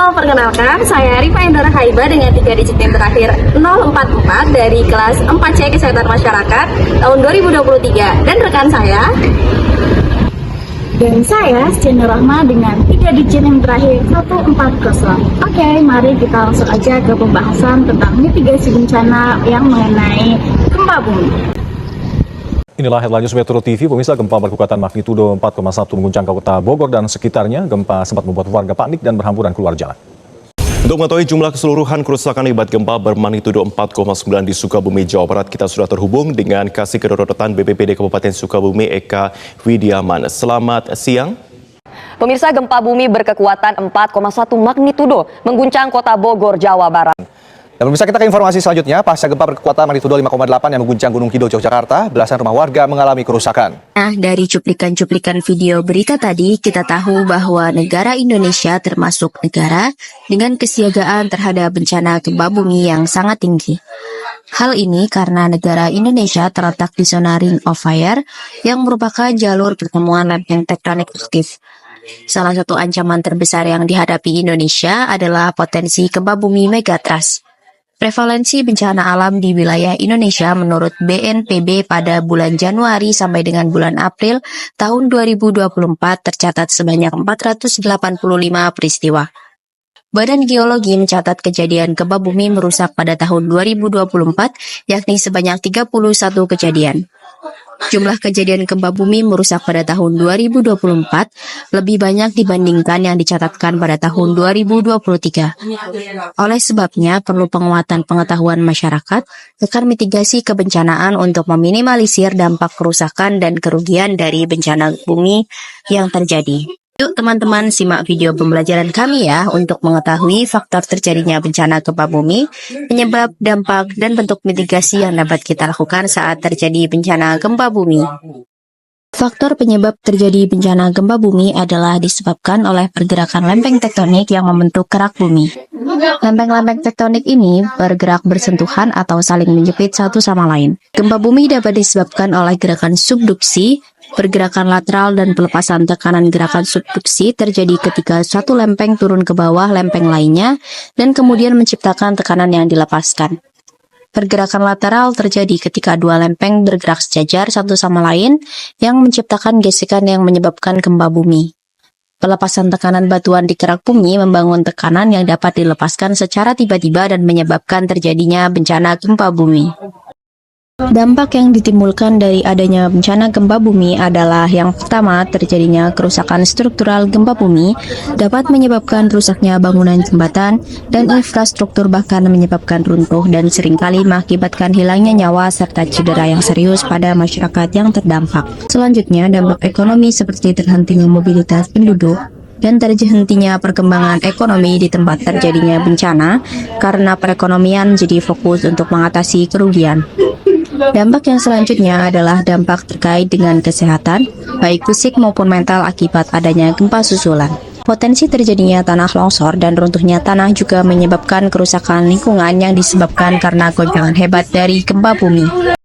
Halo, perkenalkan, saya Rifa Indra Haiba dengan 3 digit yang terakhir 044 dari kelas 4C Kesehatan Masyarakat tahun 2023. Dan rekan saya, dan saya Siti Rahma dengan 3 digit yang terakhir 140. Oke, mari kita langsung aja ke pembahasan tentang mitigasi bencana yang mengenai gempa bumi. Inilah headline news Metro TV. Pemirsa, gempa berkekuatan magnitudo 4,1 mengguncang kota Bogor dan sekitarnya. Gempa sempat membuat warga panik dan berhamburan keluar jalan. Untuk mengetahui jumlah keseluruhan kerusakan akibat gempa bermagnitudo 4,9 di Sukabumi, Jawa Barat, kita sudah terhubung dengan Kasih Kedaruratan BPBD Kabupaten Sukabumi, Eka Widiaman. Selamat siang. Pemirsa, gempa bumi berkekuatan 4,1 magnitudo mengguncang kota Bogor, Jawa Barat. Dan pemirsa, kita ke informasi selanjutnya. Pasca gempa berkekuatan magnitudo 5,8 yang mengguncang Gunung Kidul, Yogyakarta, belasan rumah warga mengalami kerusakan. Nah, dari cuplikan-cuplikan video berita tadi, kita tahu bahwa negara Indonesia termasuk negara dengan kesiagaan terhadap bencana gempa bumi yang sangat tinggi. Hal ini karena negara Indonesia terletak di zona Ring of Fire yang merupakan jalur pertemuan lempeng tektonik aktif. Salah satu ancaman terbesar yang dihadapi Indonesia adalah potensi gempa bumi megatrust. Prevalensi bencana alam di wilayah Indonesia menurut BNPB pada bulan Januari sampai dengan bulan April tahun 2024 tercatat sebanyak 485 peristiwa. Badan Geologi mencatat kejadian gempa bumi merusak pada tahun 2024 yakni sebanyak 31 kejadian. Jumlah kejadian gempa bumi merusak pada tahun 2024 lebih banyak dibandingkan yang dicatatkan pada tahun 2023. Oleh sebabnya, perlu penguatan pengetahuan masyarakat akan mitigasi kebencanaan untuk meminimalisir dampak kerusakan dan kerugian dari bencana bumi yang terjadi. Yuk teman-teman, simak video pembelajaran kami ya untuk mengetahui faktor terjadinya bencana gempa bumi, penyebab, dampak, dan bentuk mitigasi yang dapat kita lakukan saat terjadi bencana gempa bumi. Faktor penyebab terjadi bencana gempa bumi adalah disebabkan oleh pergerakan lempeng tektonik yang membentuk kerak bumi. Lempeng-lempeng tektonik ini bergerak bersentuhan atau saling menjepit satu sama lain. Gempa bumi dapat disebabkan oleh gerakan subduksi, pergerakan lateral, dan pelepasan tekanan. Gerakan subduksi terjadi ketika suatu lempeng turun ke bawah lempeng lainnya dan kemudian menciptakan tekanan yang dilepaskan. Pergerakan lateral terjadi ketika dua lempeng bergerak sejajar satu sama lain yang menciptakan gesekan yang menyebabkan gempa bumi. Pelepasan tekanan batuan di kerak bumi membangun tekanan yang dapat dilepaskan secara tiba-tiba dan menyebabkan terjadinya bencana gempa bumi. Dampak yang ditimbulkan dari adanya bencana gempa bumi adalah yang pertama, terjadinya kerusakan struktural. Gempa bumi dapat menyebabkan rusaknya bangunan, jembatan, dan infrastruktur, bahkan menyebabkan runtuh dan seringkali mengakibatkan hilangnya nyawa serta cedera yang serius pada masyarakat yang terdampak. Selanjutnya, dampak ekonomi seperti terhentinya mobilitas penduduk dan terhentinya perkembangan ekonomi di tempat terjadinya bencana karena perekonomian jadi fokus untuk mengatasi kerugian. Dampak yang selanjutnya adalah dampak terkait dengan kesehatan, baik fisik maupun mental akibat adanya gempa susulan. Potensi terjadinya tanah longsor dan runtuhnya tanah juga menyebabkan kerusakan lingkungan yang disebabkan karena goncangan hebat dari gempa bumi.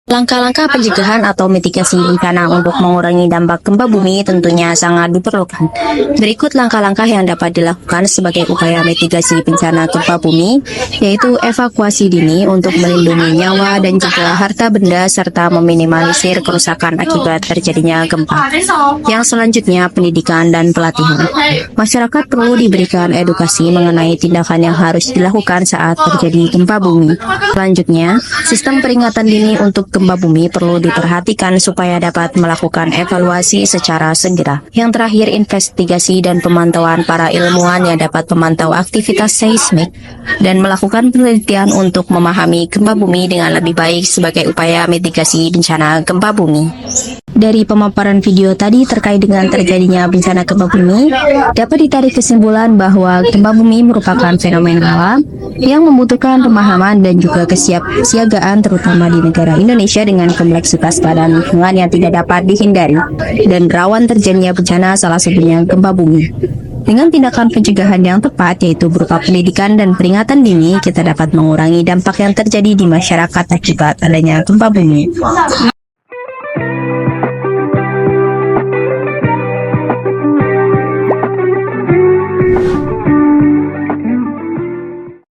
Langkah-langkah pencegahan atau mitigasi bencana untuk mengurangi dampak gempa bumi tentunya sangat diperlukan. Berikut langkah-langkah yang dapat dilakukan sebagai upaya mitigasi bencana gempa bumi, yaitu evakuasi dini untuk melindungi nyawa dan juga harta benda serta meminimalisir kerusakan akibat terjadinya gempa. Yang selanjutnya, pendidikan dan pelatihan. Masyarakat perlu diberikan edukasi mengenai tindakan yang harus dilakukan saat terjadi gempa bumi. Selanjutnya, sistem peringatan dini untuk gempa bumi perlu diperhatikan supaya dapat melakukan evaluasi secara segera. Yang terakhir, investigasi dan pemantauan para ilmuwan yang dapat memantau aktivitas seismik dan melakukan penelitian untuk memahami gempa bumi dengan lebih baik sebagai upaya mitigasi bencana gempa bumi. Dari pemaparan video tadi terkait dengan terjadinya bencana gempa bumi, dapat ditarik kesimpulan bahwa gempa bumi merupakan fenomena alam yang membutuhkan pemahaman dan juga kesiapsiagaan terutama di negara Indonesia dengan kompleksitas keadaan lingkungan yang tidak dapat dihindari dan rawan terjadinya bencana, salah satunya gempa bumi. Dengan tindakan pencegahan yang tepat, yaitu berupa pendidikan dan peringatan dini, kita dapat mengurangi dampak yang terjadi di masyarakat akibat adanya gempa bumi.